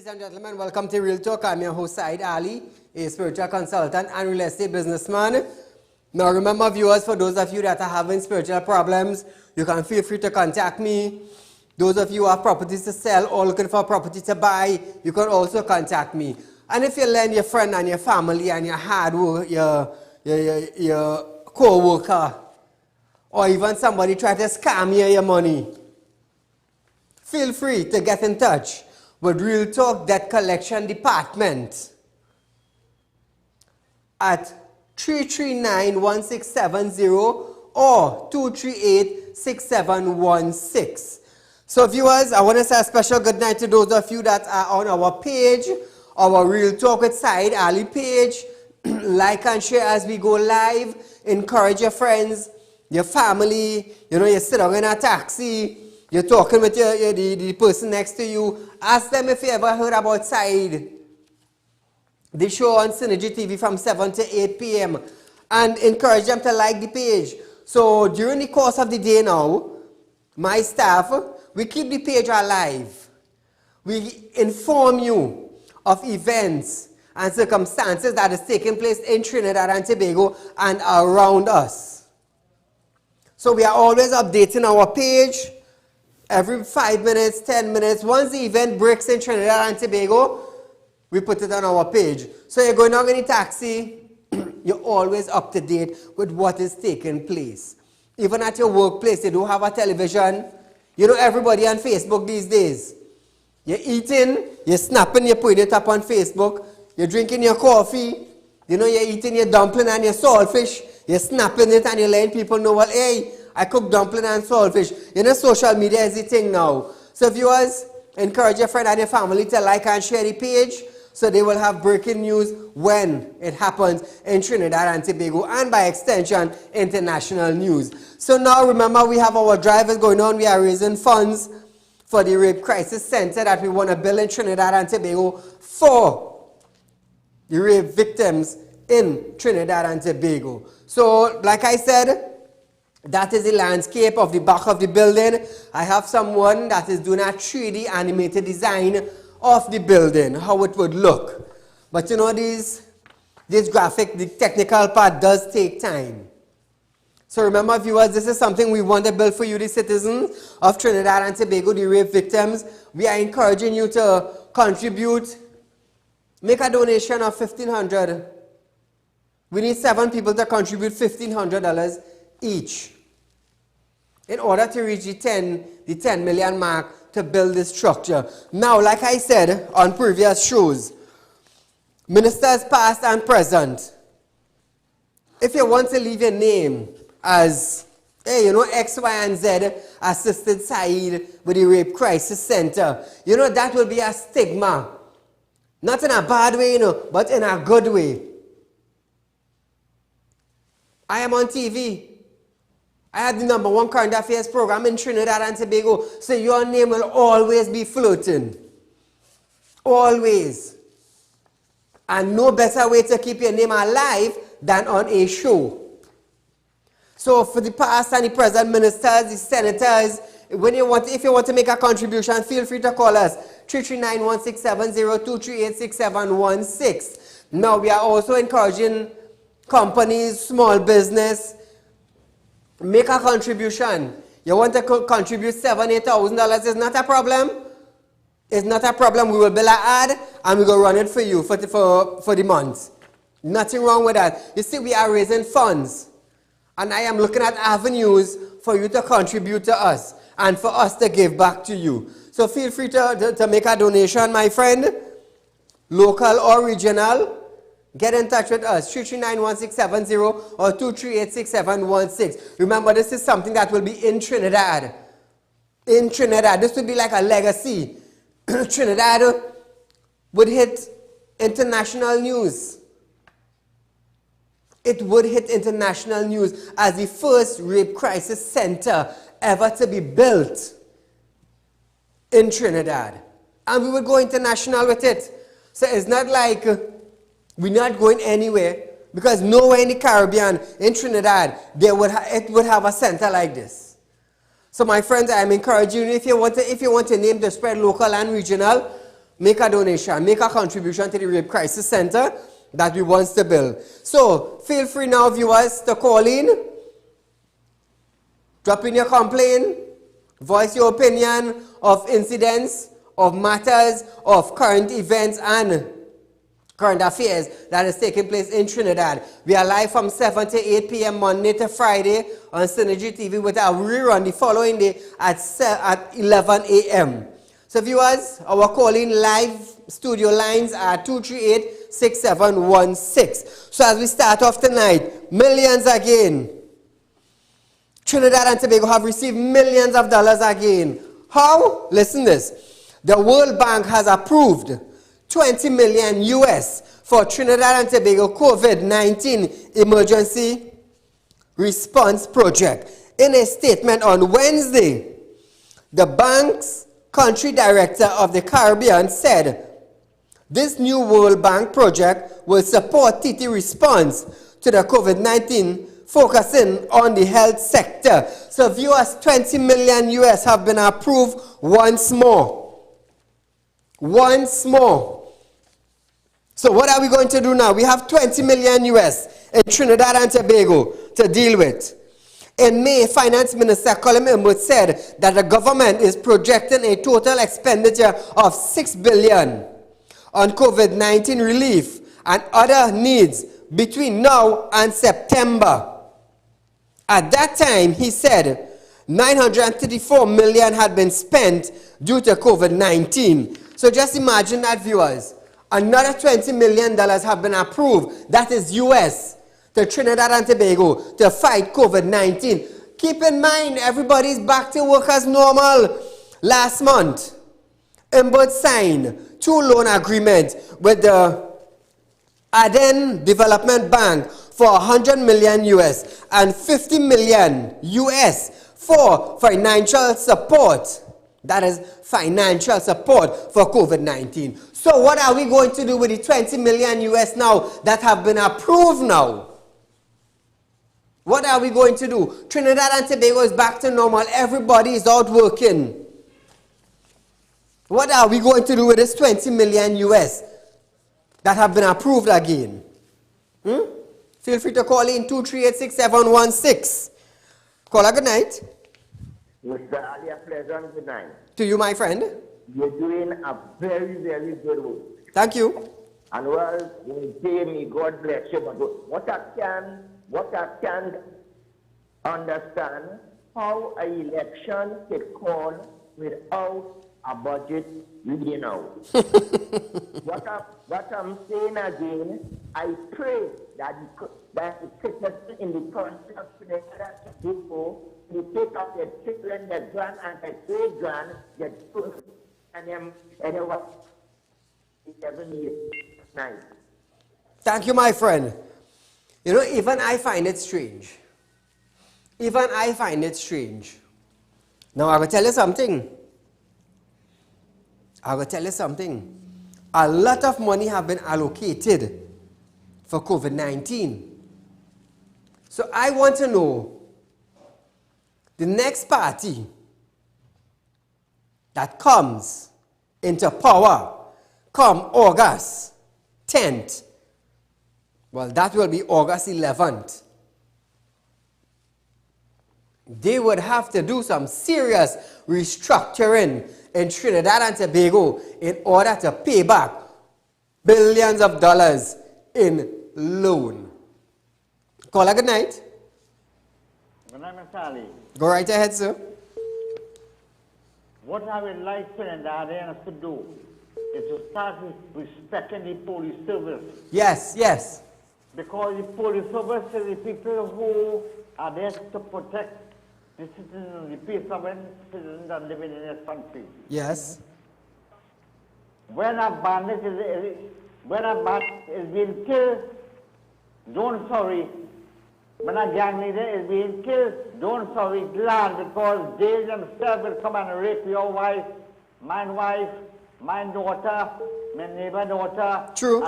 and gentlemen, welcome to Real Talk. I'm your host, Saieed Ali, a spiritual consultant and real estate businessman. Now remember, viewers, for those of you that are having spiritual problems, you can feel free to contact me. Those of you who have properties to sell or looking for property to buy, you can also contact me. And if you lend your friend and your family and your hard work, your co-worker, or even somebody try to scam you your money, feel free to get in touch with Real Talk Debt Collection Department at 339-1670 or 238-6716. So viewers, I want to say a special good night to those of you that are on our page, our Real Talk with Saieed Ali page. Like and share as we go live. Encourage your friends, your family. You know, you sit down in a taxi, you're talking with the person next to you. Ask them if you ever heard about Saieed. The show on Synergy TV from 7 to 8 p.m. And encourage them to like the page. So during the course of the day now, my staff, we keep the page alive. We inform you of events and circumstances that is taking place in Trinidad and Tobago and around us. So we are always updating our page every 5 minutes, 10 minutes. Once the event breaks in Trinidad and Tobago, we put it on our page. So you're going on in a taxi, you're always up to date with what is taking place. Even at your workplace, you don't have a television. You know everybody on Facebook these days. You're eating, you're snapping, you're putting it up on Facebook. You're drinking your coffee. You know, you're eating your dumpling and your saltfish. You're snapping it and you're letting people know, well, hey, I cook dumpling and saltfish. You know, social media is the thing now. So viewers, encourage your friend and your family to like and share the page so they will have breaking news when it happens in Trinidad and Tobago and by extension, international news. So now remember, we have our drivers going on. We are raising funds for the Rape Crisis Center that we want to build in Trinidad and Tobago for the rape victims in Trinidad and Tobago. So, like I said, that is the landscape of the back of the building. I have someone that is doing a 3D animated design of the building, how it would look. But you know, this graphic, the technical part does take time. So remember, viewers, this is something we want to build for you, the citizens of Trinidad and Tobago, the rape victims. We are encouraging you to contribute. Make a donation of $1,500. We need 7 people to contribute $1,500 each in order to reach the 10 million mark to build this structure. Now, like I said on previous shows, ministers past and present, if you want to leave your name as, hey, you know, X, Y, and Z assisted Saieed with the Rape Crisis Center, you know, that will be a stigma. Not in a bad way, you know, but in a good way. I am on TV. I have the #1 current affairs program in Trinidad and Tobago, so your name will always be floating. Always. And no better way to keep your name alive than on a show. So for the past and the present ministers, the senators, if you want to make a contribution, feel free to call us 339-1670, 238-6716. Now we are also encouraging companies, small business, make a contribution. You want to contribute $7,000, $8,000, is not a problem. It's not a problem. We will build an ad and we will run it for you for the month. Nothing wrong with that. You see, we are raising funds. And I am looking at avenues for you to contribute to us and for us to give back to you. So feel free to make a donation, my friend, local or regional. Get in touch with us, 339-1670 or 238-6716. Remember, this is something that will be in Trinidad. In Trinidad, this would be like a legacy. Trinidad would hit international news. It would hit international news as the first rape crisis center ever to be built in Trinidad. And we would go international with it. So it's not like we're not going anywhere, because nowhere in the Caribbean, in Trinidad, it would have a center like this. So my friends, I'm encouraging you, if you want to name the spread local and regional, make a donation, make a contribution to the Rape Crisis Center that we want to build. So feel free now, viewers, to call in, drop in your complaint, voice your opinion of incidents, of matters, of current events and current affairs that is taking place in Trinidad. We are live from 7 to 8 p.m. Monday to Friday on Synergy TV with our rerun the following day at 11 a.m. So viewers, our calling live studio lines are 238-6716. So as we start off tonight, millions again. Trinidad and Tobago have received millions of dollars again. How? Listen this. The World Bank has approved 20 million US for Trinidad and Tobago COVID-19 emergency response project. In a statement on Wednesday, the bank's country director of the Caribbean said, this new World Bank project will support TT response to the COVID-19, focusing on the health sector. So viewers, 20 million US have been approved once more. Once more. So what are we going to do now? We have 20 million US in Trinidad and Tobago to deal with. In May, Finance Minister Colin Imwood said that the government is projecting a total expenditure of $6 billion on COVID-19 relief and other needs between now and September. At that time, he said $934 million had been spent due to COVID-19. So just imagine that, viewers. Another $20 million have been approved, that is US, to Trinidad and Tobago to fight COVID-19. Keep in mind, everybody's back to work as normal. Last month, Imwood signed 2 loan agreements with the Aden Development Bank for 100 million US and 50 million US for financial support. That is financial support for COVID-19. So what are we going to do with the 20 million US now that have been approved now? What are we going to do? Trinidad and Tobago is back to normal. Everybody is out working. What are we going to do with this 20 million US that have been approved again? Feel free to call in 238-6716. Caller, good night. Mr. Ali, a pleasant good night. To you, my friend. You're doing a very, very good work. Thank you. And well, you say me, God bless you. But what I can understand, how an election could call without a budget reading out. What I'm saying again, I pray that the citizens in the country of Trinidad and Tobago will take up their children, their grand and their great grand, their children, and them, and what 11 years. Nice. Thank you, my friend. You know, even I find it strange. Even I find it strange. Now, I will tell you something. A lot of money have been allocated for COVID-19. So I want to know, the next party that comes into power come August 10th, well, that will be August 11th. They would have to do some serious restructuring in Trinidad and Tobago in order to pay back billions of dollars in loan. Caller, good night. Good night, Mr. Ali. Go right ahead, sir. What I would like Trinidadians to do is to start respecting the police service. Yes, yes. Because the police service is the people who are there to protect the citizens, the peace of citizens that live in this country. Yes. When a bandit is being killed, don't sorry. When a gang leader is being killed, don't sorry, glad, because they themselves will come and rape your wife, my daughter, my neighbor daughter. True.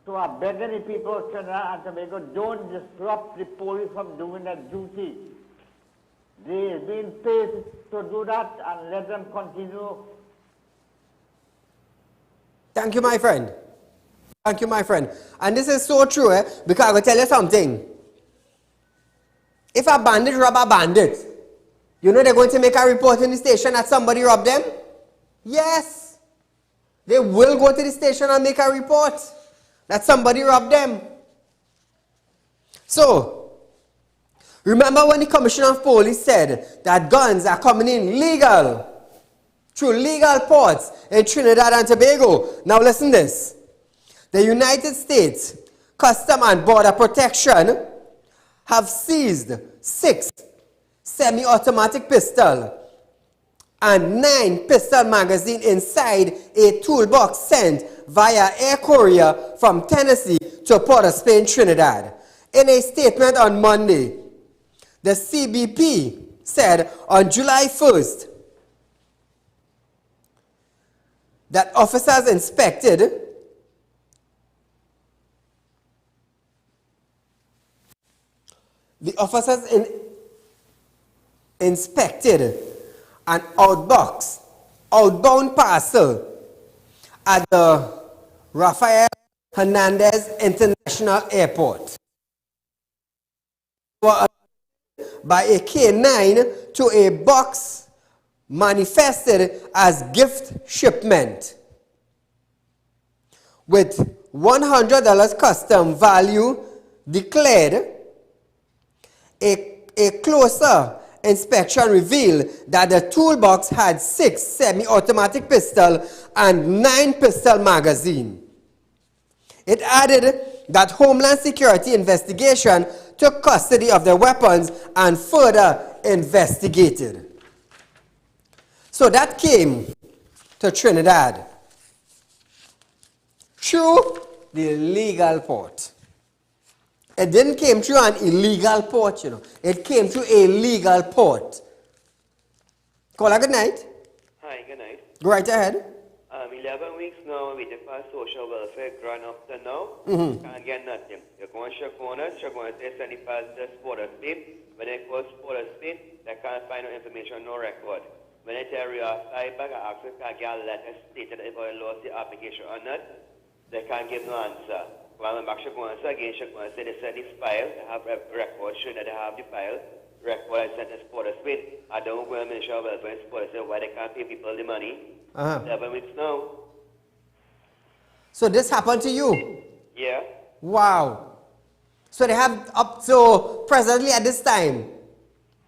So I'm begging the people of Trinidad and Tobago, don't disrupt the police from doing their duty. They have been paid to do that, and let them continue Thank you, my friend. Thank you, my friend. And this is so true, because I will tell you something. If a bandit rob a bandit, you know they're going to make a report in the station that somebody robbed them? Yes. They will go to the station and make a report that somebody robbed them. So, remember when the Commissioner of Police said that guns are coming in legal, through legal ports in Trinidad and Tobago. Now listen this. The United States Customs and Border Protection have seized 6 semi-automatic pistols and 9 pistol magazines inside a toolbox sent via air courier from Tennessee to Port of Spain, Trinidad. In a statement on Monday, the CBP said on July 1st that officers inspected an outbound parcel at the Rafael Hernandez International Airport by a K9 to a box manifested as gift shipment with $100 custom value declared. A closer inspection revealed that the toolbox had 6 semi-automatic pistols and 9 pistol magazines. It added that Homeland Security investigation took custody of the weapons and further investigated. So that came to Trinidad through the legal port. It didn't came through an illegal port, you know. It came through a legal port. Caller, good night. Hi, good night. Go right ahead. 11 weeks now, we did pass social welfare grant up to now. Can't get nothing. You're going to corners, you're going to say send it past the Porter State. When they call Porter State, they can't find no information, no record. When they tell you I back, I ask if I get a letter stated if I lost the application or not, they can't give no answer. When I'm back, she's going to say again, she's going to say they send this file, they have records showing that they have the file. Record I sent this Porter State. I don't go to the Ministry of Welfare and Porter State why they can't pay people the money. 11 weeks now. So this happened to you? Yeah. Wow. So they have up so presently at this time,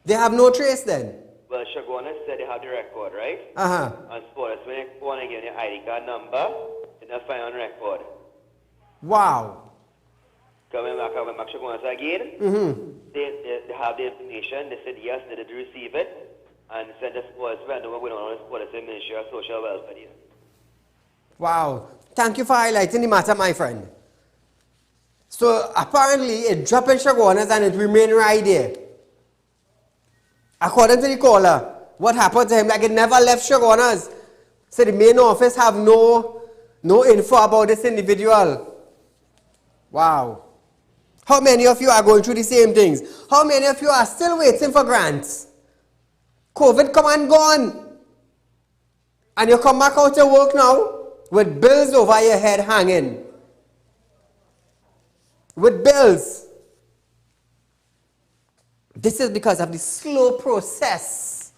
they have no trace then? Well, Shagona said they have the record, right? And Porter State, when they go and give the ID card number, they'll find on record. Wow. Coming back Shagona again, they have the information, they said yes, they did receive it. And send us for us, we know what's going on with the Ministry of Social Welfare. Wow. Thank you for highlighting the matter, my friend. So apparently it dropped in Chaguanas and it remained right there. According to the caller, what happened to him? Like it never left Chaguanas. So the main office have no info about this individual. Wow. How many of you are going through the same things? How many of you are still waiting for grants? COVID come and gone. And you come back out to work now with bills over your head hanging. With bills. This is because of the slow process.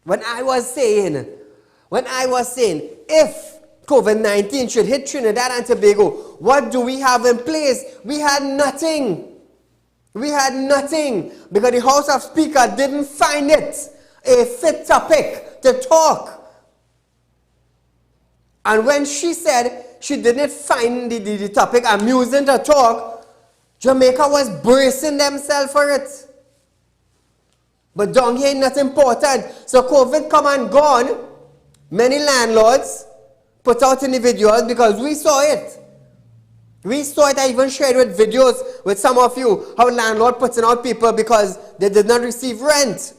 When I was saying, if COVID-19 should hit Trinidad and Tobago, what do we have in place? We had nothing. We had nothing because the House of Speaker didn't find it a fit topic to talk. And when she said she didn't find the topic amusing to talk, Jamaica was bracing themselves for it. But down here, not important. So COVID come and gone. Many landlords put out individuals because we saw it. We saw it. I even shared with videos with some of you how landlord putting out people because they did not receive rent.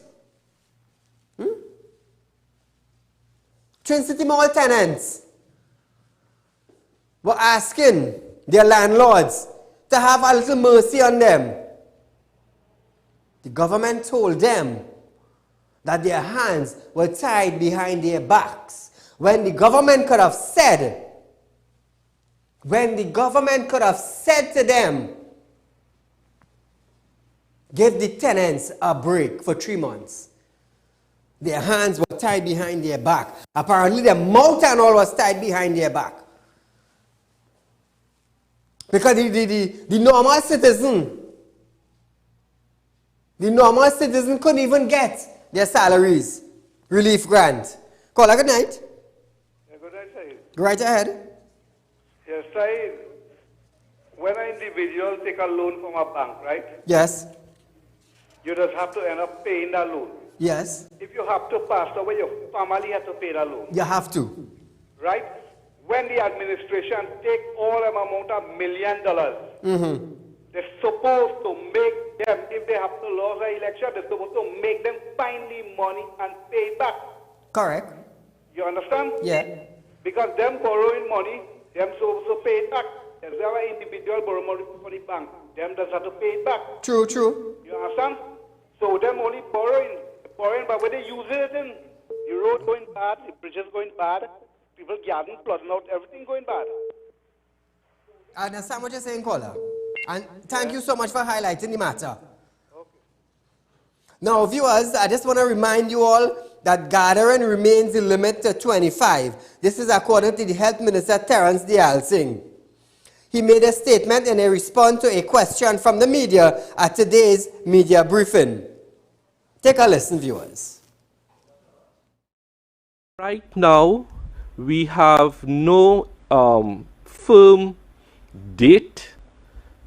Twin City Mall tenants were asking their landlords to have a little mercy on them. The government told them that their hands were tied behind their backs. when the government could have said, to them, give the tenants a break for 3 months. Their hands were tied behind their back. Apparently their mouth and all was tied behind their back. Because the normal citizen couldn't even get their salaries. Relief grant. Caller, good night. Yeah, good night, Saeed. Go right ahead. Yes, Saeed. When an individual take a loan from a bank, right? Yes. You just have to end up paying that loan. Yes. If you have to pass away, your family has to pay that loan. You have to. Right? When the administration take all amount of $1 million, they're supposed to make them, if they have to lose the election, they're supposed to make them find the money and pay back. Correct. You understand? Yeah. Because them borrowing money, them supposed to pay it back. If they have an individual borrow money for the bank, them just have to pay it back. True, true. You understand? So them only borrowing, but when they use it, then the road going bad, the bridges going bad, people getting flooding out, everything going bad. I understand what you're saying, caller. And thank you so much for highlighting the matter. Okay. Now, viewers, I just want to remind you all that gathering remains the limit to 25. This is according to the Health Minister, Terence Dial Singh. He made a statement in a response to a question from the media at today's media briefing. Take a listen, viewers. Right now, we have no firm date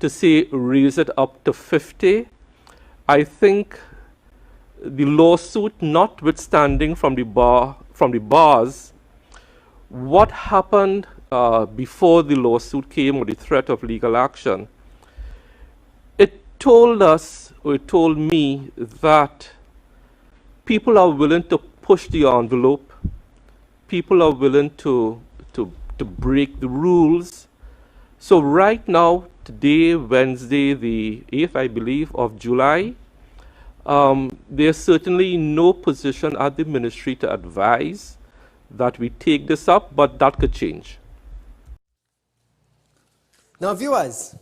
to say raise it up to 50. I think the lawsuit, notwithstanding from the bars, what happened before the lawsuit came or the threat of legal action, it told us, or it told me, that people are willing to push the envelope. People are willing to break the rules. So right now, today, Wednesday, the 8th, I believe, of July, there's certainly no position at the ministry to advise that we take this up, but that could change. Now, viewers,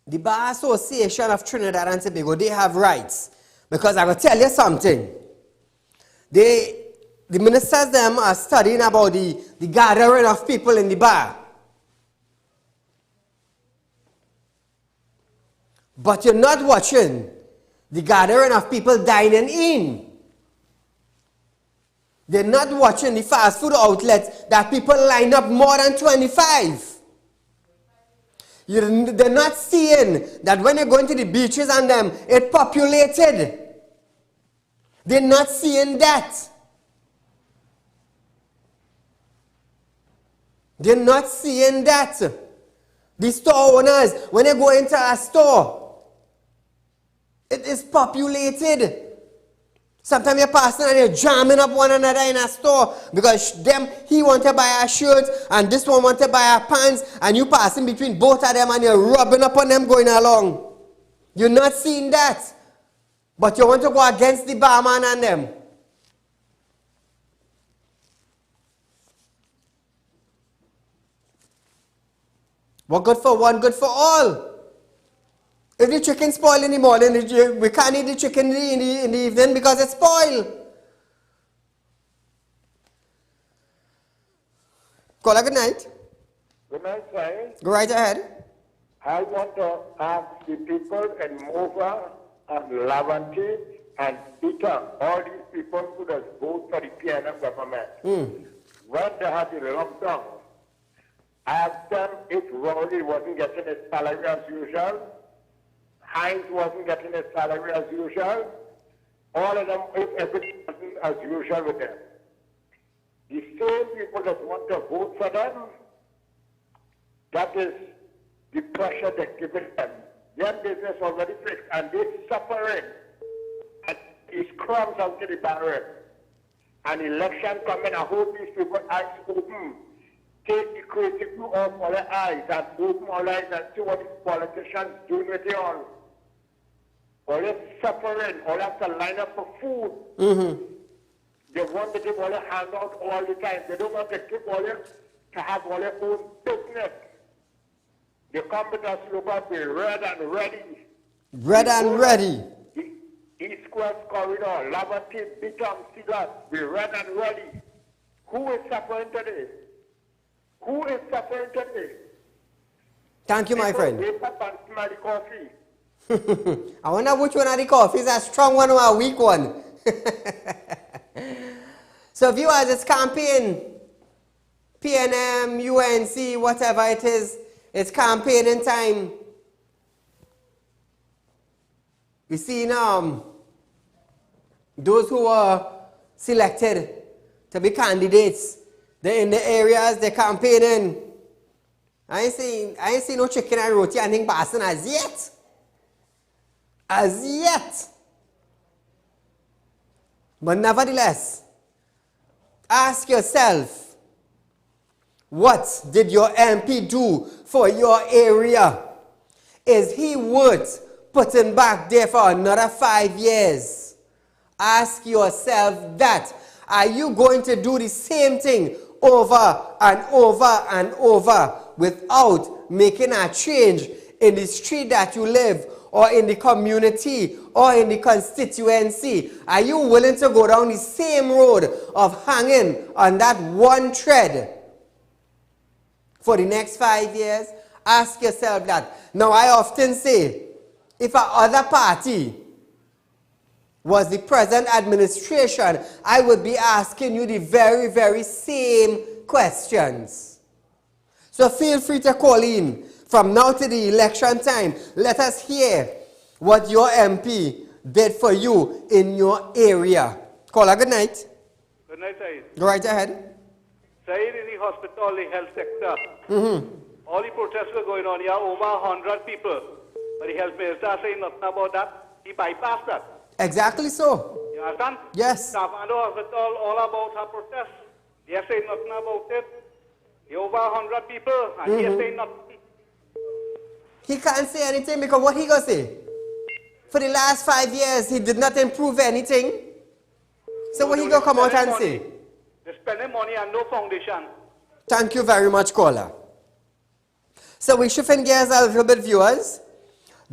the Bar Association of Trinidad and Tobago, they have rights. Because I will tell you something. The ministers them are studying about the gathering of people in the bar. But you're not watching the gathering of people dining in. They're not watching the fast food outlets that people line up more than 25. They're not seeing that when you're going to the beaches and them, it's populated. They're not seeing that. They're not seeing that. The store owners, when they go into a store, it is populated. Sometimes you're passing and you're jamming up one another in a store because he want to buy a shirt and this one want to buy a pants, and you passing between both of them and you're rubbing up on them going along. You're not seeing that. But you want to go against the barman and them. What good for one, good for all. If the chicken spoil in the morning, we can't eat the chicken in the evening because it's spoiled. Caller, good night. Good night, sir. Go right ahead. I want to ask the people in Mova and Lavante and Ita, all these people who just vote for the PNM government. When they had the lockdown, I asked them if Rowley wasn't getting his salary as usual, Hines wasn't getting his salary as usual, all of them, if everything wasn't as usual with them. The same people that want to vote for them, that is the pressure they're giving them. Their business already fixed and they're suffering. And it's crumbs out to the barrel. And election coming, I hope these people eyes open. Take the crazy blue off all their eyes and open all eyes and see what these politicians doing with it all. All this suffering, all have to line up for food. They want to give all your handout all the time. They don't want to keep all your, to have all your own business. They come with a slogan, be red and ready. Red and ready. East West Corridor, Lavati, Bitam, Sigas, be red and ready. Who is suffering today? Who is suffering today? Thank you, my friend. Wake up and smell the coffee. I wonder which one of the coffees, a strong one or a weak one. So viewers, it's campaign. PNM, UNC, whatever it is, it's campaigning time. We see those who are selected to be candidates. They're in the areas, they're campaigning. I ain't seen no chicken and roti and thing passing as yet. As yet. But nevertheless, ask yourself, what did your MP do for your area? Is he worth putting back there for another 5 years? Ask yourself that. Are you going to do the same thing over and over and over without making a change in the street that you live, or in the community, or in the constituency? Are you willing to go down the same road of hanging on that one thread for the next 5 years? Ask yourself that. Now, I often say, if a other party was the present administration, I would be asking you the very, very same questions. So feel free to call in. From now to the election time, let us hear what your MP did for you in your area. Caller, good night. Good night, Saeed. Go right ahead. Saeed, in the hospital, the health sector, all the protests were going on here, over 100 people. But the health minister saying nothing about that. He bypassed that. Exactly so. You understand? Yes. Savando Hospital, all about her protests. They are saying nothing about it. The over 100 people, and he is saying nothing. He can't say anything because what he gonna say? For the last 5 years, he did not improve anything. So what he gonna come out and say? They're spending money and no foundation. Thank you very much, caller. So we shifting gears a little bit, viewers.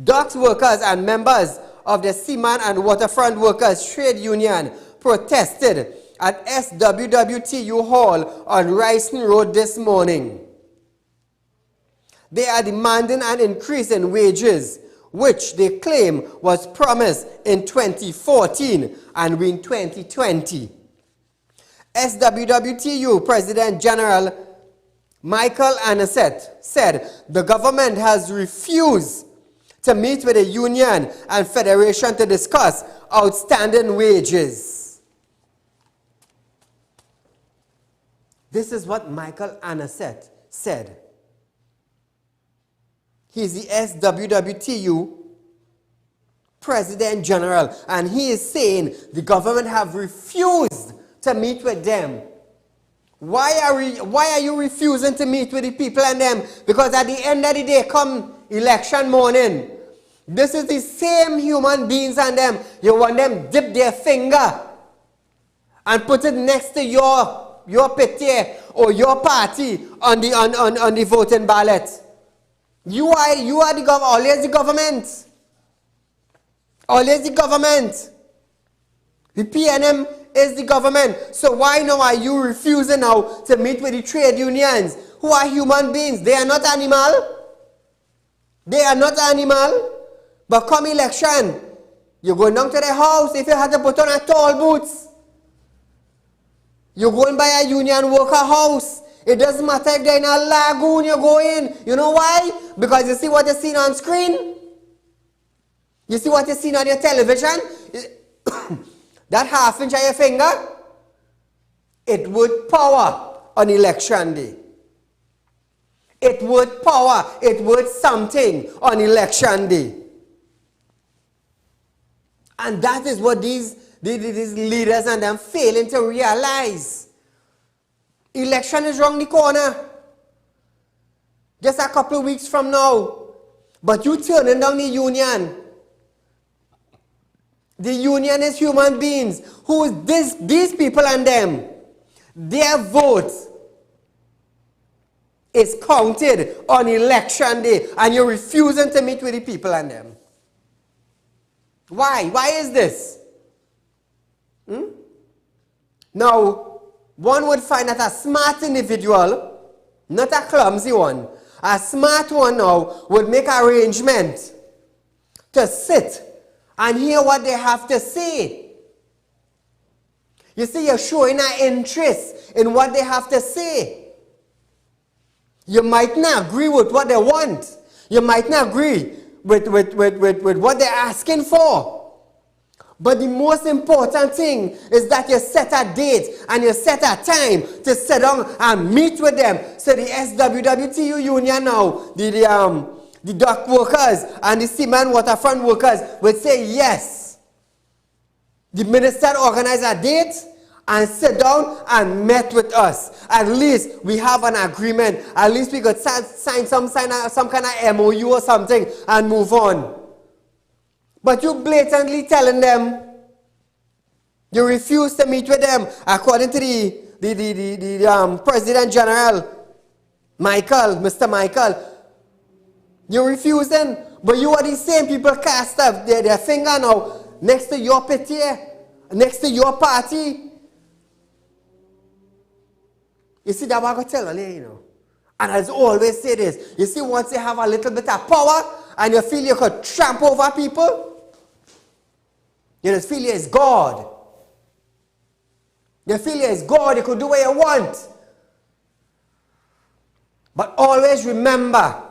Docks workers and members of the Seaman and Waterfront Workers Trade Union protested at SWWTU Hall on Ricen Road this morning. They are demanding an increase in wages, which they claim was promised in 2014 and in 2020. SWWTU President General Michael Aniset said the government has refused to meet with the union and federation to discuss outstanding wages. This is what Michael Aniset said. He's the SWWTU President General, and he is saying the government have refused to meet with them. Why are you refusing to meet with the people and them? Because at the end of the day, come election morning, this is the same human beings and them. You want them dip their finger and put it next to your picture or your party on the voting ballot. You are the government, always the government. Always the government. The PNM is the government. So why now are you refusing now to meet with the trade unions who are human beings? They are not animal. They are not animal. But come election, you're going down to the house if you have to put on a tall boots. You're going by a union worker house. It doesn't matter if they're in a lagoon, you go in. You know why? Because you see what you see on screen. You see what you see on your television. That half inch of your finger, it would power on election day. It would power, it would something on election day. And that is what these leaders and them failing to realize. Election is round the corner. Just a couple of weeks from now. But you turning down the union. The union is human beings. Who is these people and them? Their vote is counted on election day, and you're refusing to meet with the people and them. Why? Why is this? Now, one would find that a smart individual, not a clumsy one, a smart one now would make arrangement to sit and hear what they have to say. You see, you're showing an interest in what they have to say. You might not agree with what they want. You might not agree with what they're asking for. But the most important thing is that you set a date and you set a time to sit down and meet with them. So the SWWTU union now, the dock workers and the cement waterfront workers would say yes. The minister organized a date and sit down and met with us. At least we have an agreement. At least we could sign some kind of MOU or something and move on. But you blatantly telling them you refuse to meet with them, according to the President General, Mr. Michael. You're refusing, but you are the same people cast up their finger now next to your pitié, next to your party. You see, that's what I tell you, you know. And I always say this. You see, once you have a little bit of power and you feel you could tramp over people, you just feel you is God. You feel you is God, you could do what you want. But always remember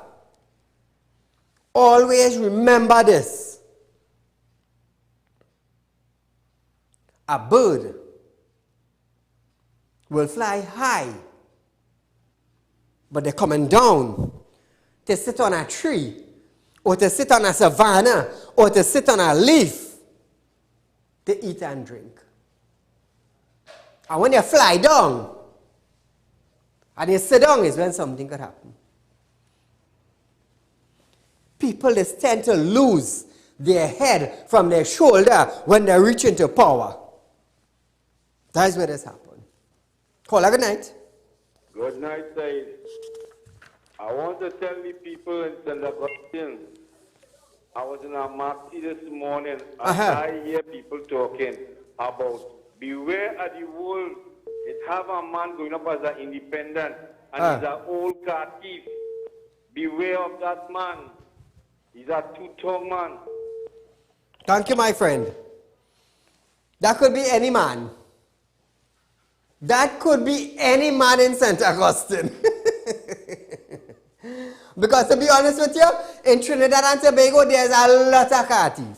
this. A bird will fly high, but they're coming down to sit on a tree, or to sit on a savanna, or to sit on a leaf to eat and drink. And when they fly down and they sit down is when something could happen. People just tend to lose their head from their shoulder when they reach into power. That is where this happens. Call good night. Good night, Said. I want to tell the people in St. Augustine, I was in a marquee this morning and I hear people talking about beware of the world. It have a man going up as an independent and he's an old car thief. Beware of that man. He's a two-tongue man. Thank you, my friend. That could be any man. That could be any man in St. Augustine. Because to be honest with you, in Trinidad and Tobago, there's a lot of car thief.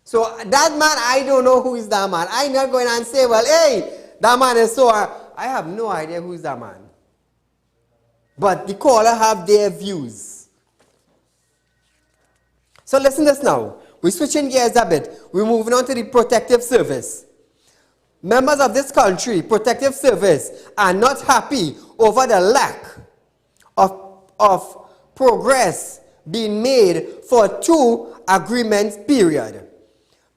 So that man, I don't know who is that man. I'm not going and say, well, hey, that man is so... I have no idea who is that man. But the caller have their views. So listen to this now. We're switching gears a bit. We're moving on to the protective service. Members of this country, protective service, are not happy over the lack of progress being made for 2 agreement period.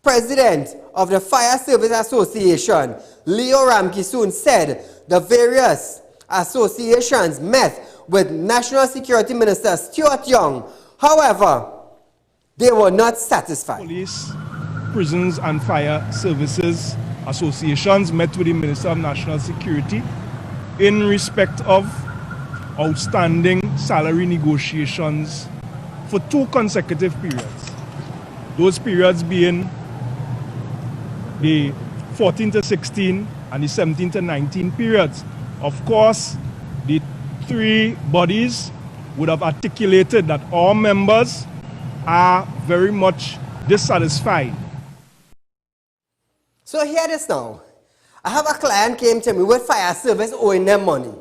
President of the Fire Service Association, Leo Ramkisoon, said the various associations met with National Security Minister Stuart Young. However, they were not satisfied. Police, prisons and fire services associations met with the Minister of National Security in respect of outstanding salary negotiations for 2 consecutive periods. Those periods being the 14 to 16 and the 17 to 19 periods. Of course, the 3 bodies would have articulated that all members are very much dissatisfied. So hear this now. I have a client came to me with fire service owing them money.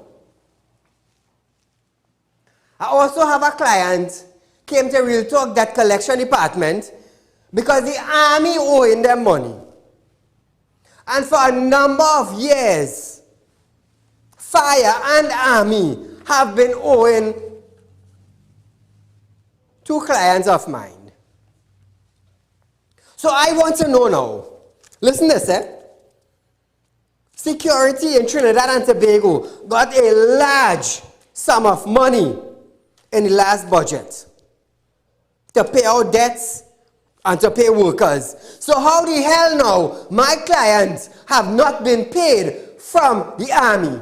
I also have a client came to Real Talk Debt Collection Department because the army owing them money. And for a number of years, fire and army have been owing 2 clients of mine. So I want to know now. Listen to this, Security in Trinidad and Tobago got a large sum of money in the last budget to pay out debts and to pay workers. So how the hell now my clients have not been paid from the army?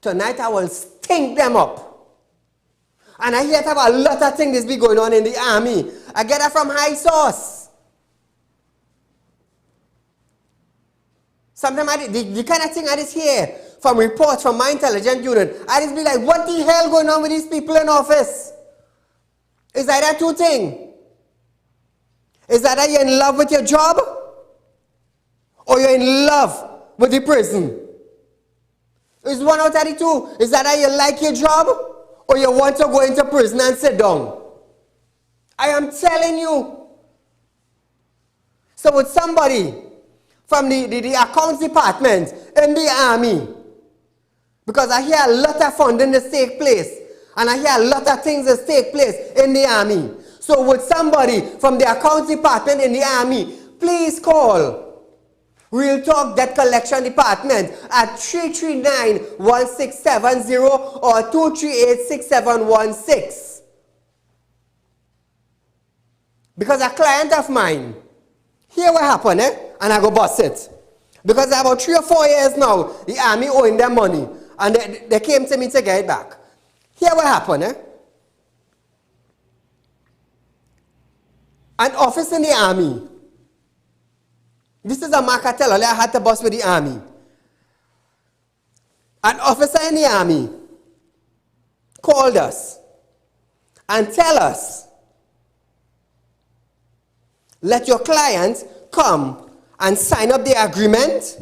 Tonight I will stink them up. And I hear about a lot of things that's be going on in the army. I get that from high source. Sometimes the kind of thing I just hear from reports from my intelligence unit, I just be like, what the hell going on with these people in office? Is either two things. Is either you're in love with your job or you're in love with the prison. It's one out of the two. Is either you like your job or you want to go into prison and sit down. I am telling you. So with somebody from the accounts department in the army, because I hear a lot of funding that take place, and I hear a lot of things that take place in the army. So would somebody from the accounts department in the army please call Real Talk Debt Collection Department at 339-1670 or 238-6716. Because a client of mine, here what happened, and I go bust it. Because about 3 or 4 years now, the army owing them money, and they came to me to get it back. Here what happened, An office in the army. This is a mark I tell you, I had to bust with the army. An officer in the army called us and tell us, let your client come and sign up the agreement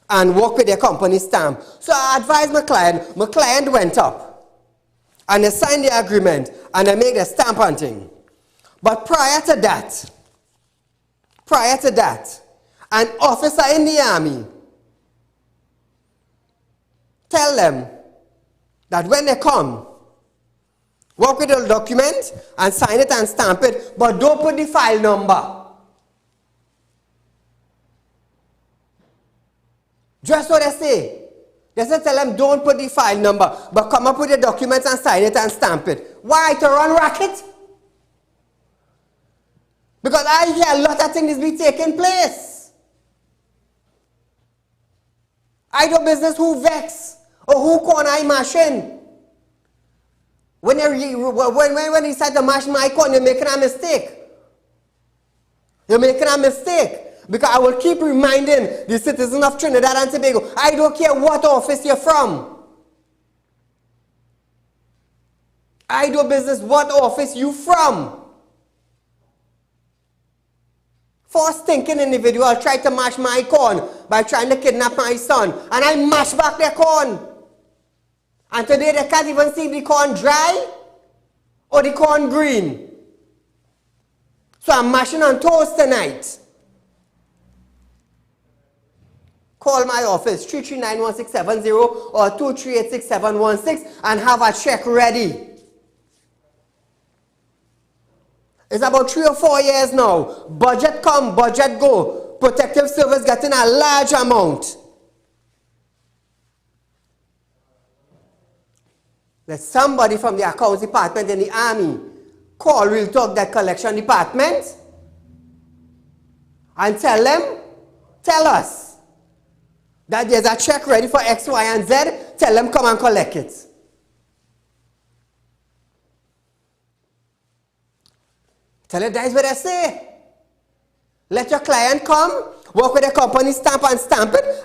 and work with their company stamp. So I advised my client went up and they signed the agreement and they made the stamp hunting. But prior to that, an officer in the army tell them that when they come, work with the document and sign it and stamp it, but don't put the file number. Just what they say. They say tell them don't put the file number, but come up with the documents and sign it and stamp it. Why? To run racket? Because I hear a lot of things be taking place. I do business who vex or who corner I machine. When you decide to mash my corn, you're making a mistake. You're making a mistake. Because I will keep reminding the citizens of Trinidad and Tobago, I don't care what office you're from. I do business what office you from. Four stinking individuals tried to mash my corn by trying to kidnap my son. And I mashed back their corn. And today they can't even see the corn dry or the corn green. So I'm mashing on toast tonight. Call my office 339-1670 or 238-6716 and have a check ready. It's about 3 or 4 years now. Budget come, budget go. Protective service getting a large amount. Let somebody from the accounts department in the army call Real Talk Debt Collection Department and tell us that there's a check ready for X, Y, and Z. Tell them come and collect it. Tell it that's what I say. Let your client come, work with the company stamp it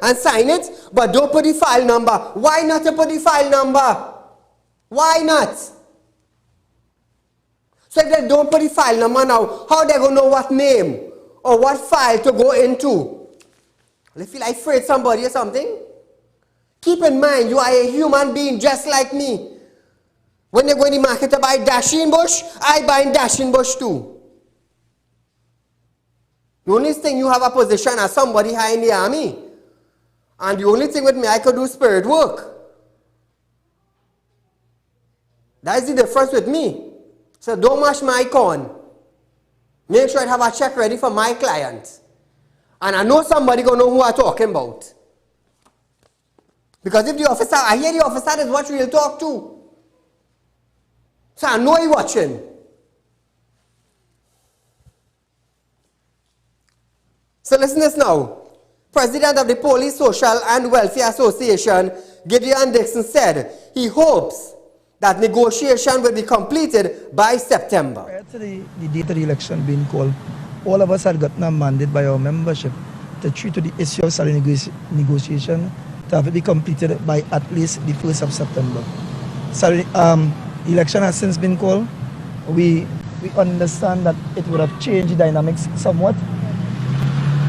and sign it, but don't put the file number. Why not to put the file number? Why not? So if they don't put the file number now, how they going to know what name or what file to go into? They feel like afraid somebody or something. Keep in mind, you are a human being just like me. When they go in the market to buy dashing bush, I buy dashing bush too. The only thing you have a position as somebody high in the army. And the only thing with me, I could do spirit work. That is the difference with me. So don't mash my corn. Make sure I have a check ready for my client. And I know somebody gonna know who I'm talking about. Because if the officer, I hear the officer is watch Real Talk too. So I know he watching. So listen to this now. President of the Police Social and Welfare Association, Gideon Dixon, said he hopes that negotiation will be completed by September. Prior to the date of the election being called, all of us had gotten a mandate by our membership to treat to the issue of salary negotiation to have it be completed by at least the 1st of September. Salary, election has since been called. We understand that it would have changed the dynamics somewhat.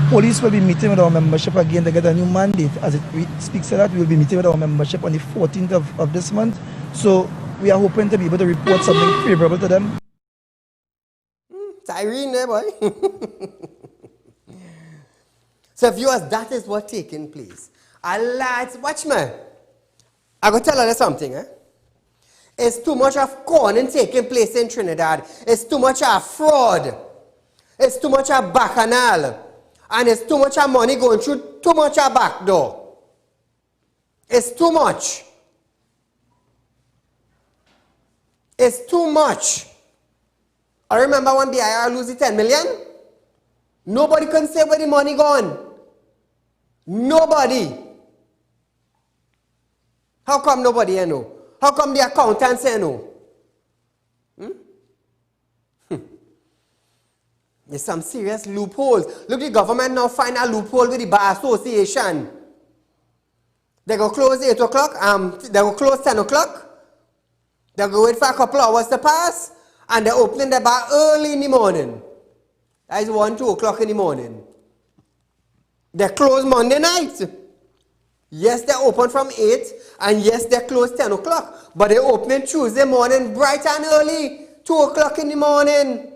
Police will be meeting with our membership again to get a new mandate. As it speaks to that, we will be meeting with our membership on the 14th of this month. So we are hoping to be able to report something favorable to them. Irene there, boy. So viewers, that is what's taking place. And lads, watch me. I go tell you something, eh? It's too much of conning taking place in Trinidad. It's too much of fraud. It's too much of bacchanal. And it's too much of money going through too much of back door. It's too much. It's too much. I remember when BIR lose 10 million. Nobody can say where the money gone. Nobody. How come nobody know? How come the accountants know? There's some serious loopholes. Look, the government now find a loophole with the Bar Association. They go close 8 o'clock, they go close 10 o'clock. They go wait for a couple hours to pass, and they're opening the bar early in the morning. That is 1, 2 o'clock in the morning. They close Monday night. Yes, they're open from 8, and yes, they close 10 o'clock. But they're opening Tuesday morning bright and early, 2 o'clock in the morning.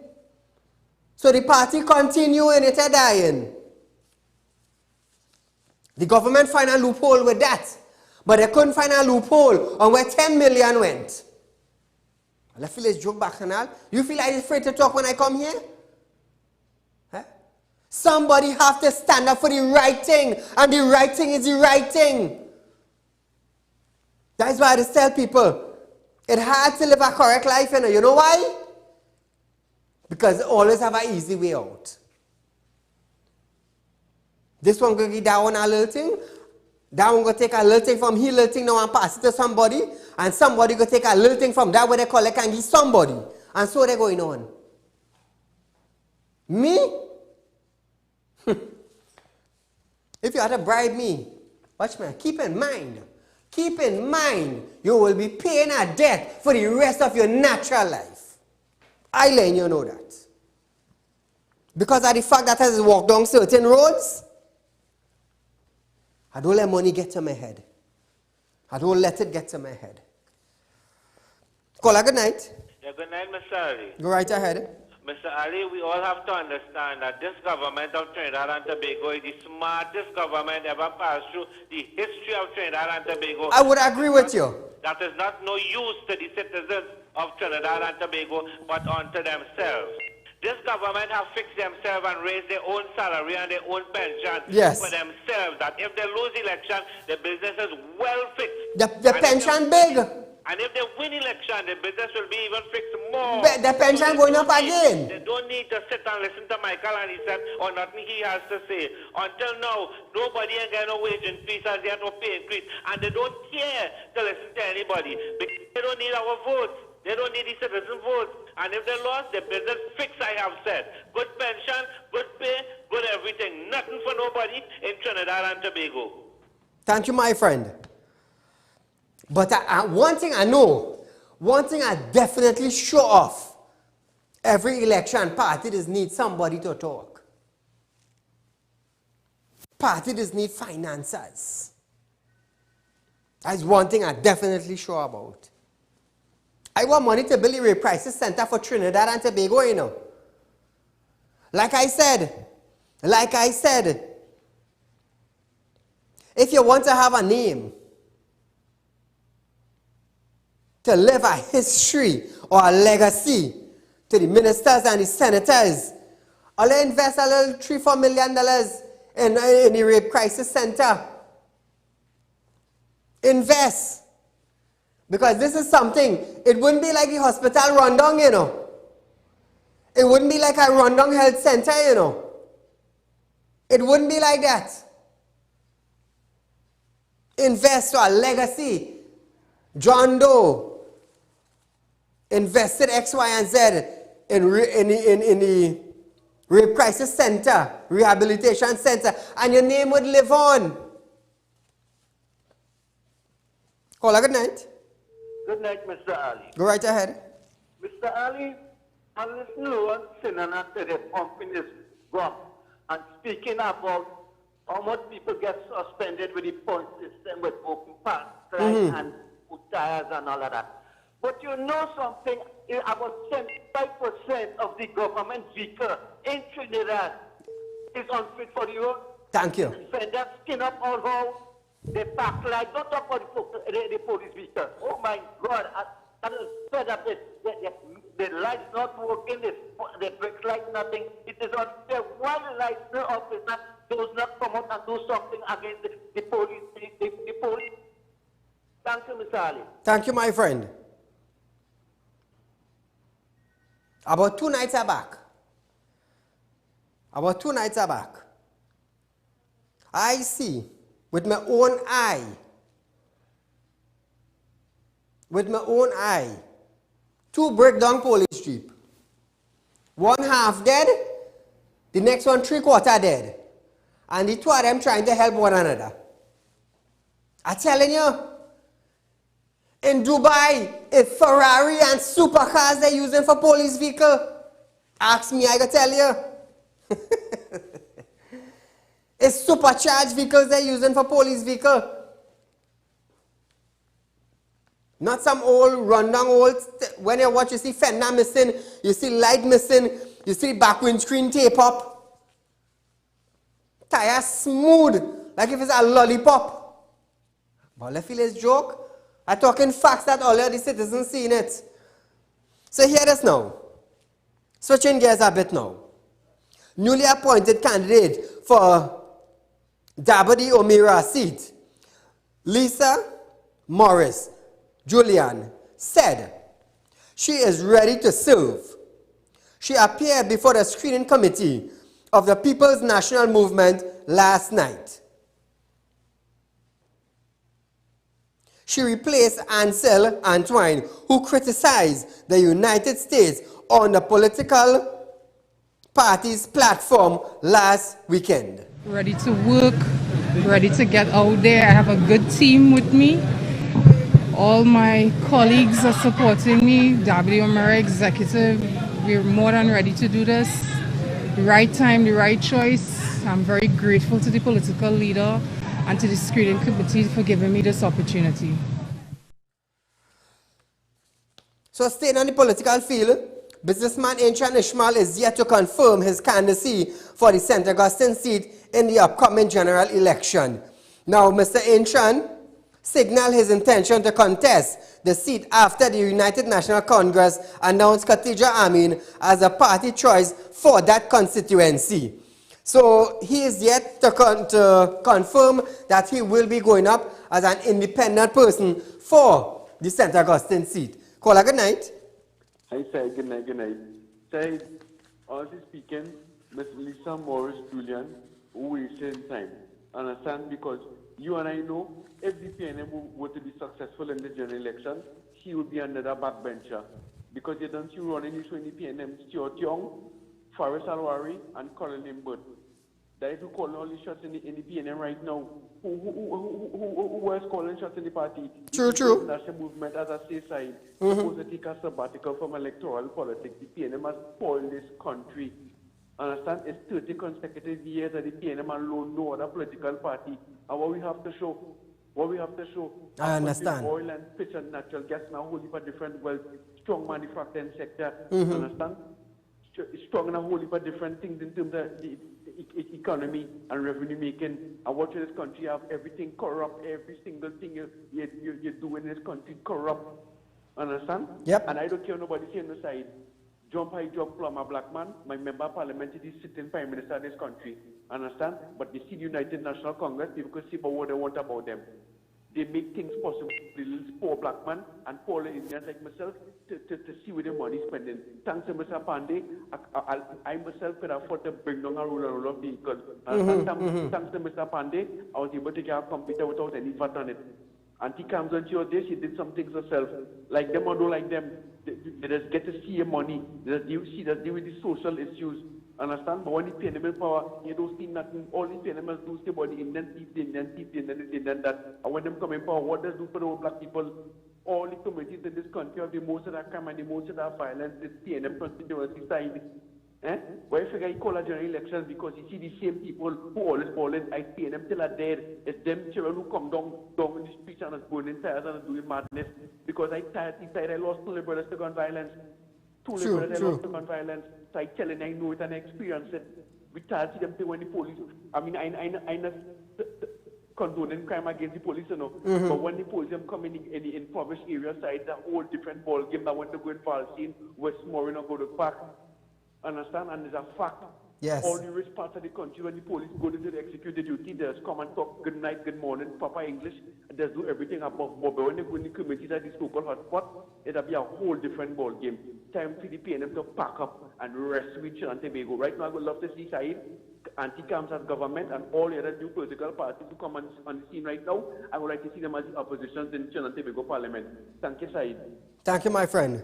So the party continuing, it's dying. The government find a loophole with that. But they couldn't find a loophole on where 10 million went. I feel it's joke bacchanal. You feel like it's afraid to talk when I come here? Huh? Somebody have to stand up for the right thing. And the right thing is the right thing. That's why I just tell people, it's hard to live a correct life, you know. You know why? Because they always have an easy way out. This one going to get down a little thing. That one going to take a little thing from here, little thing now and pass it to somebody. And somebody going to take a little thing from that where they collect and give somebody. And so they're going on. Me? If you had to bribe me, watch me, keep in mind, you will be paying a debt for the rest of your natural life. I let you know that. Because of the fact that as I walk down certain roads, I don't let money get to my head. I don't let it get to my head. Caller, good night. Yeah, good night, Mr. Ali. Go right ahead. Mr. Ali, we all have to understand that this government of Trinidad and Tobago is the smartest government ever passed through the history of Trinidad and Tobago. I would agree with you. That is not no use to the citizens of Trinidad and Tobago, but unto themselves. This government have fixed themselves and raised their own salary and their own pension for themselves. That if they lose election, the business is well fixed. The pension big. And if they win election, the business will be even fixed more. The pension going up again. They don't need to sit and listen to Michael and he said, or nothing he has to say. Until now, nobody ain't getting no wage increase as yet or pay increase. And they don't care to listen to anybody. Because they don't need our votes. They don't need the citizen votes. And if they lost, the business fixed, I have said. Good pension, good pay, good everything. Nothing for nobody in Trinidad and Tobago. Thank you, my friend. But one thing I know, one thing I definitely sure of, every election party does need somebody to talk. Party does need financiers. That's one thing I definitely sure about. I want money to build the Ray Prices Center for Trinidad and Tobago, you know. Like I said, if you want to have a name, to leave a history or a legacy to the ministers and the senators All they invest a little $3-4 million in the rape crisis center. Invest. Because this is something, it wouldn't be like the hospital rundown, you know. It wouldn't be like a rundown health center, you know. It wouldn't be like that. Invest for a legacy. John Doe invested X, Y, and Z in the rape crisis center, rehabilitation center, and your name would live on. Caller, good night. Good night, Mr. Ali. Go right ahead. Mr. Ali, I'm listening to one senator today pumping his drum and speaking about how much people get suspended with the point system with open parts and put tires and all of that. But you know something, about 75% of the government vehicle in Trinidad is unfit for the road. Thank you. Defenders skin up all how they pack like, don't talk about the police vehicle. Oh my God, I was fed up with the lights not working, the brakes light nothing. It is unfair. Why the lights officer does not come out and do something against the police? The police. Thank you, Mr. Ali. Thank you, my friend. About 2 nights back, I see with my own eye, two breakdown police jeep. One half dead, the next one 3/4 dead. And the two of them trying to help one another. I'm telling you, in Dubai, it's Ferrari and supercars they're using for police vehicle. Ask me, I can tell you. It's supercharged vehicles they're using for police vehicle. Not some old, rundown old, when you watch, you see fender missing, you see light missing, you see back windscreen tape up. Tire smooth, like if it's a lollipop. But I feel it's joke. I'm talking facts that all of the citizens seen it. So hear this now. Switching gears a bit now. Newly appointed candidate for Dabadi Omira seat, Lisa Morris Julian, said she is ready to serve. She appeared before the screening committee of the People's National Movement last night. She replaced Ansel Antoine, who criticized the United States on the political party's platform last weekend. Ready to work, ready to get out there. I have a good team with me. All my colleagues are supporting me. WMR Executive, we're more than ready to do this. The right time, the right choice. I'm very grateful to the political leader and to the screening committee for giving me this opportunity. So staying on the political field, businessman Inchan Ishmael is yet to confirm his candidacy for the St. Augustine seat in the upcoming general election. Now, Mr. Inchan signaled his intention to contest the seat after the United National Congress announced Khatija Amin as a party choice for that constituency. So he is yet to confirm that he will be going up as an independent person for the St. Augustine seat. Caller, good night. Hi, sir. Good night, good night. Sir, honestly speaking, Ms. Lisa Morris Julian, who wasted time. Understand? Because you and I know if the PNM were to be successful in the general election, he would be another backbencher. Because you don't see running issue in the PNM, Stuart Young, Faris Alwari, and Colin Limbert. That is who call all the shots in the PNM right now. Who was calling shots in the party? True. The national movement, as I say, side, supposed to take a sabbatical from electoral politics. The PNM has spoiled this country. Understand? It's 30 consecutive years that the PNM alone, no other political party. And what we have to show, I understand. Oil and fish and natural gas now whole heap of different wealth, strong manufacturing sector. Understand? Strong in a whole heap of different things in terms of the economy and revenue making. And watch this country have everything corrupt, every single thing you do in this country corrupt. Understand? Yep. And I don't care nobody saying the side. jump high, jump from a black man. My member of parliament is the sitting prime minister of this country. Understand? But you see the United National Congress, people can see about what they want about them. They make things possible for the poor black man and poor Indians like myself to see where the money is spending. Thanks to Mr. Pandey, I myself could afford to bring down a roll of vehicles. Thanks to Mr. Pandey, I was able to get a computer without any VAT on it. And he comes on your day, she did some things herself. Like them or don't like them, they just get to see your money. They just deal with the social issues. Understand? But when you pay them in power, you don't see nothing. All these animals do say about the Indian Indian that. And when them come in power, what does do for the old black people? All the communities in this country have the most of that crime and the most of that violence, this PNM constituency side. Why you figure you call a general election because you see the same people who always falling, I PNM till are dead. It's them children who come down in the streets and are burning tires and are doing madness. Because I lost 2 brothers to gun violence. 2 brothers I lost to gun violence. So I tell you, I know it and I experience it. We tell them when the police, I mean, I not condoning crime against the police, you know. But when the police come in the impoverished area side, it's a whole different ball game that when they go in Palestine, Westmoreland or go to Park. Understand? And it's a fact. Yes. All the rich parts of the country, when the police go to the executive duty, they just come and talk good night, good morning, proper English. They do everything above board. But when they go in the communities at the so-called hotspot, it'll be a whole different ball game. Time for the PNM to pack up and rest with Trinidad and Tobago. Right now, I would love to see Saieed, anti-camps as government, and all the other new political parties to come on the scene right now. I would like to see them as the opposition in Trinidad and Tobago Parliament. Thank you, Saieed. Thank you, my friend.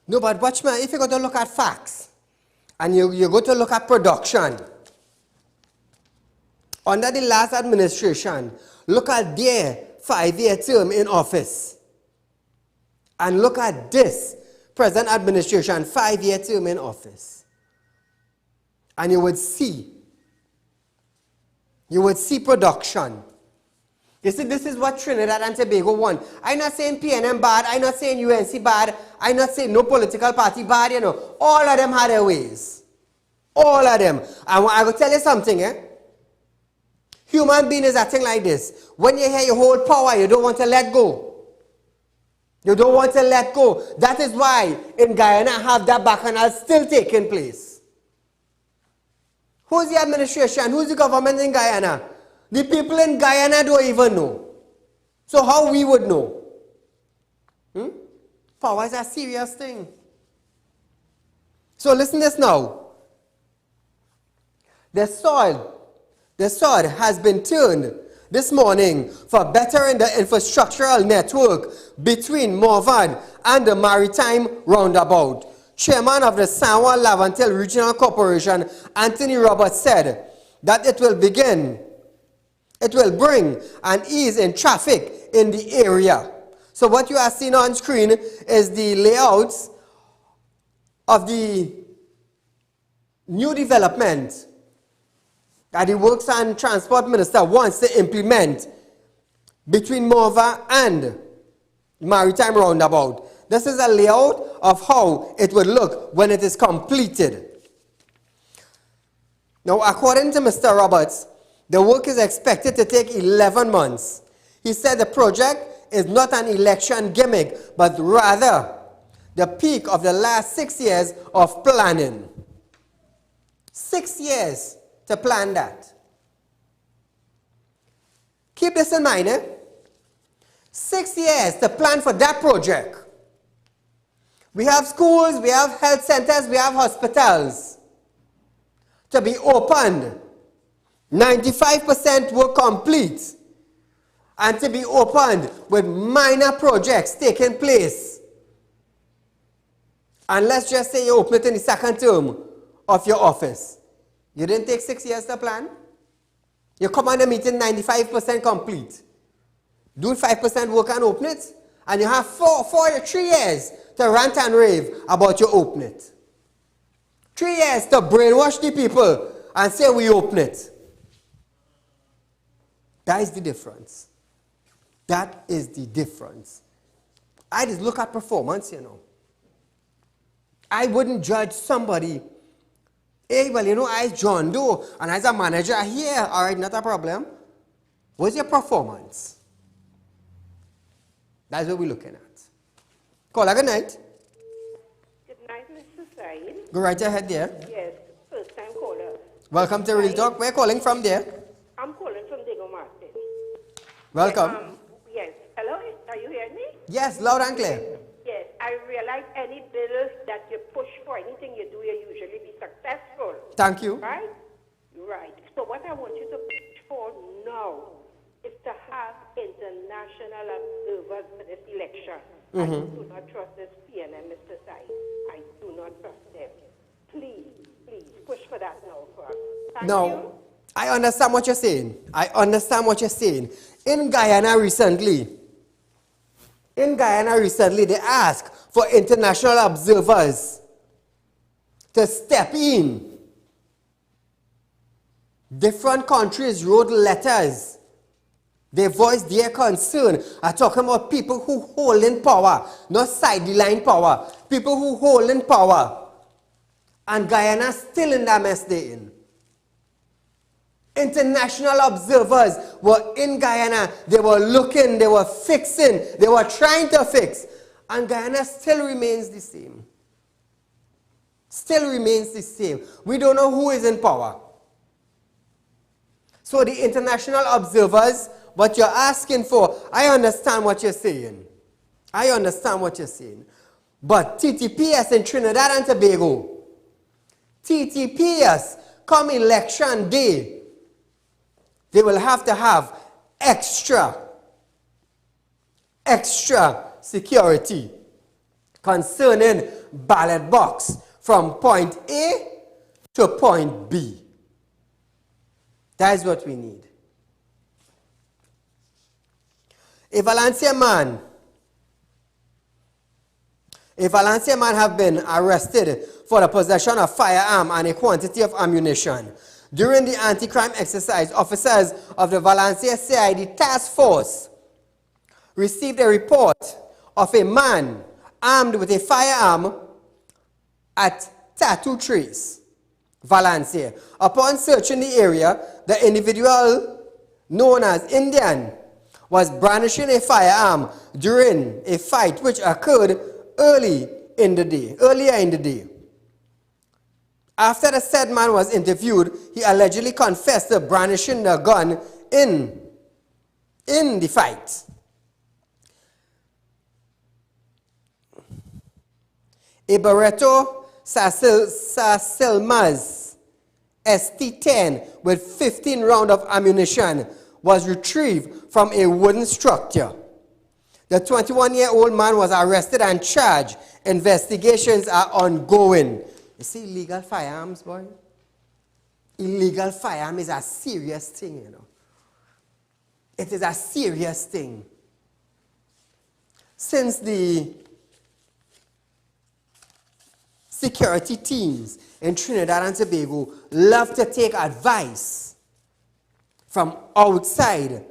No, but watch me, if you go to look at facts, and you go to look at production, under the last administration, look at their 5-year term in office, and look at this present administration 5-year term in office, and you would see production. You see, this is what Trinidad and Tobago want. I'm not saying PNM bad, I'm not saying UNC bad, I'm not saying no political party bad, you know. All of them had their ways. All of them. And I will tell you something, Human being is acting like this. When you hear you hold power, you don't want to let go. You don't want to let go. That is why in Guyana have that bacchanal still taking place. Who's the administration? Who's the government in Guyana? The people in Guyana don't even know. So how we would know? Power is a serious thing. So listen to this now. The sword has been turned this morning for bettering the infrastructural network between Morvan and the Maritime Roundabout. Chairman of the San Juan Lavantil Regional Corporation, Anthony Roberts, said that it will bring an ease in traffic in the area. So what you are seeing on screen is the layouts of the new development that the Works and Transport Minister wants to implement between Morva and Maritime Roundabout. This is a layout of how it would look when it is completed. Now, according to Mr. Roberts, the work is expected to take 11 months. He said the project is not an election gimmick, but rather the peak of the last 6 years of planning. 6 years to plan that. Keep this in mind, 6 years to plan for that project. We have schools, we have health centers, we have hospitals to be opened. 95% were complete and to be opened with minor projects taking place. And let's just say you open it in the second term of your office. You didn't take 6 years to plan? You come on the meeting 95% complete. Do 5% work and open it. And you have 3 years to rant and rave about your open it. 3 years to brainwash the people and say we open it. That is the difference. That is the difference. I just look at performance, you know. I wouldn't judge somebody. Hey, well, you know, I John Doe, and as a manager here, all right, not a problem. What's your performance? That's what we're looking at. Call a good night. Go right ahead there. Yes, first time caller. Welcome to Real Talk. Where calling from there? I'm calling from Diego Martin. Welcome. Yes. Hello, are you hearing me? Yes, loud and clear. Yes, I realize any bill that you push for, anything you do, you usually be successful. Thank you. Right? Right. So what I want you to push for now is to have international observers for this election. I do not trust this PNM, Mr. Said. I do not trust them. Please, push for that now for us. Thank you. I understand what you're saying. I understand what you're saying. In Guyana recently, they asked for international observers to step in. Different countries wrote letters. They voiced their concern. I'm talking about people who hold in power, not sideline power. People who hold in power. And Guyana still in that mess they're in. International observers were in Guyana. They were looking, they were fixing, they were trying to fix. And Guyana still remains the same. Still remains the same. We don't know who is in power. So the international observers, what you're asking for, I understand what you're saying. I understand what you're saying. But TTPS in Trinidad and Tobago, TTPS, come election day, they will have to have extra security concerning ballot box from point A to point B. That is what we need. A Valencia man have been arrested for the possession of firearm and a quantity of ammunition. During the anti-crime exercise, officers of the Valencia CID task force received a report of a man armed with a firearm at Tattoo Trace, Valencia. Upon searching the area, the individual known as Indian was brandishing a firearm during a fight which occurred earlier in the day. After the said man was interviewed, he allegedly confessed to brandishing the gun in the fight. A Barretto Sasilmaz ST-10 with 15 rounds of ammunition was retrieved from a wooden structure. The 21-year-old man was arrested and charged. Investigations are ongoing. You see, illegal firearms, boy? Illegal firearm is a serious thing, you know. It is a serious thing. Since the security teams in Trinidad and Tobago love to take advice from outside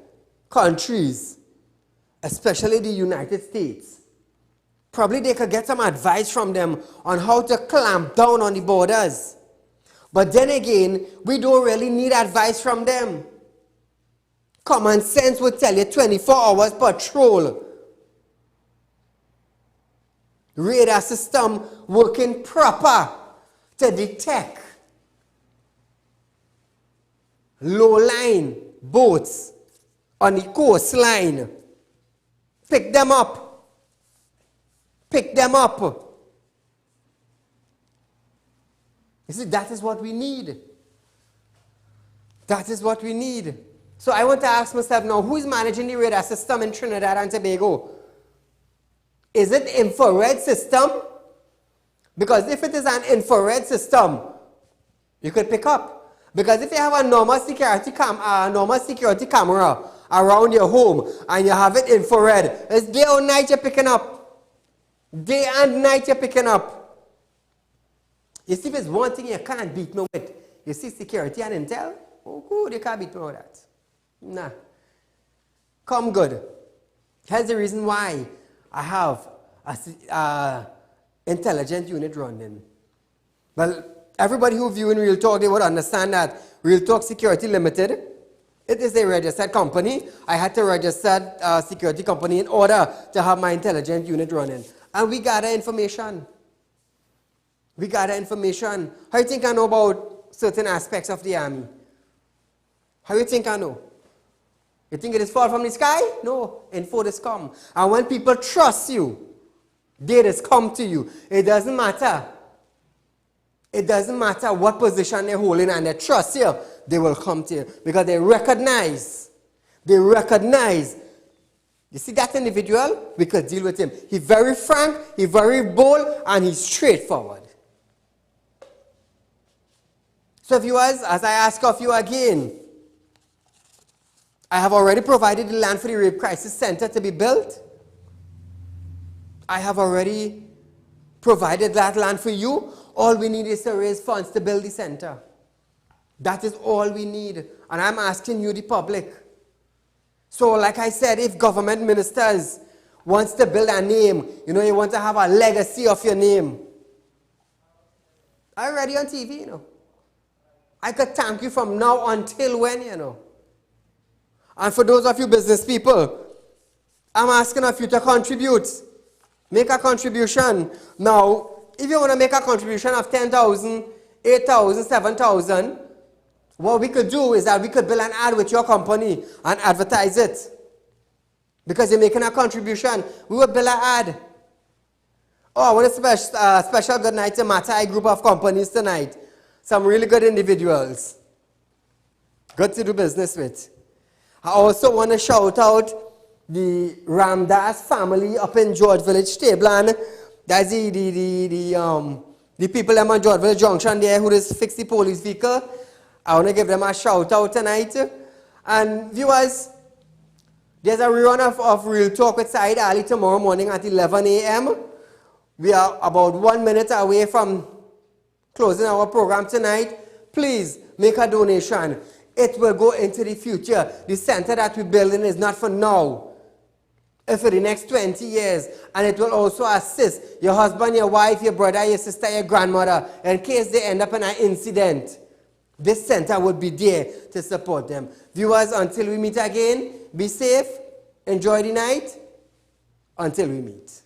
countries, especially the United States, probably they could get some advice from them on how to clamp down on the borders. But then again, we don't really need advice from them. Common sense would tell you 24 hours patrol. Radar system working proper to detect low-line boats on the coastline. Pick them up. Pick them up. You see, that is what we need. That is what we need. So I want to ask myself now, who is managing the radar system in Trinidad and Tobago? Is it infrared system? Because if it is an infrared system, you could pick up. Because if you have a normal security camera around your home and you have it infrared, it's day or night you're picking up. Day and night you're picking up. You see, if it's one thing you can't beat me with, you see security and intel, oh good, you can't beat me with that. Nah. Come good. Here's the reason why I have a intelligent unit running. Well, everybody who view in Real Talk, they would understand that Real Talk Security Limited, it is a registered company. I had to register a security company in order to have my intelligent unit running. And we gather information. We gather information. How you think I know about certain aspects of the army? How you think I know? You think it is fall from the sky? No, info does come. And when people trust you, they just come to you. It doesn't matter. It doesn't matter what position they're holding and they trust you, they will come to you. Because they recognize. You see that individual? We could deal with him. He's very frank, he's very bold, and he's straightforward. So viewers, as I ask of you again, I have already provided the land for the Rape Crisis Center to be built. I have already provided that land for you. All we need is to raise funds to build the center. That is all we need. And I'm asking you, the public. So like I said, if government ministers wants to build a name, you know, you want to have a legacy of your name. I'm already on TV, you know. I could thank you from now until when, you know. And for those of you business people, I'm asking of you to contribute. Make a contribution. Now, if you want to make a contribution of 10,000, 8,000, 7,000, what we could do is that we could build an ad with your company and advertise it. Because you're making a contribution, we would build an ad. Oh, I want a special good night to Matai group of companies tonight. Some really good individuals. Good to do business with. I also want to shout out the Ramdas family up in George Village, Stabland. That's the people them on George Village Junction there who just fix the police vehicle. I want to give them a shout out tonight. And viewers, there's a rerun of Real Talk with Saieed Ali tomorrow morning at 11 a.m. We are about 1 minute away from closing our program tonight. Please make a donation. It will go into the future. The center that we're building is not for now. It's for the next 20 years. And it will also assist your husband, your wife, your brother, your sister, your grandmother. In case they end up in an incident, this center would be there to support them. Viewers, until we meet again, be safe, enjoy the night, until we meet.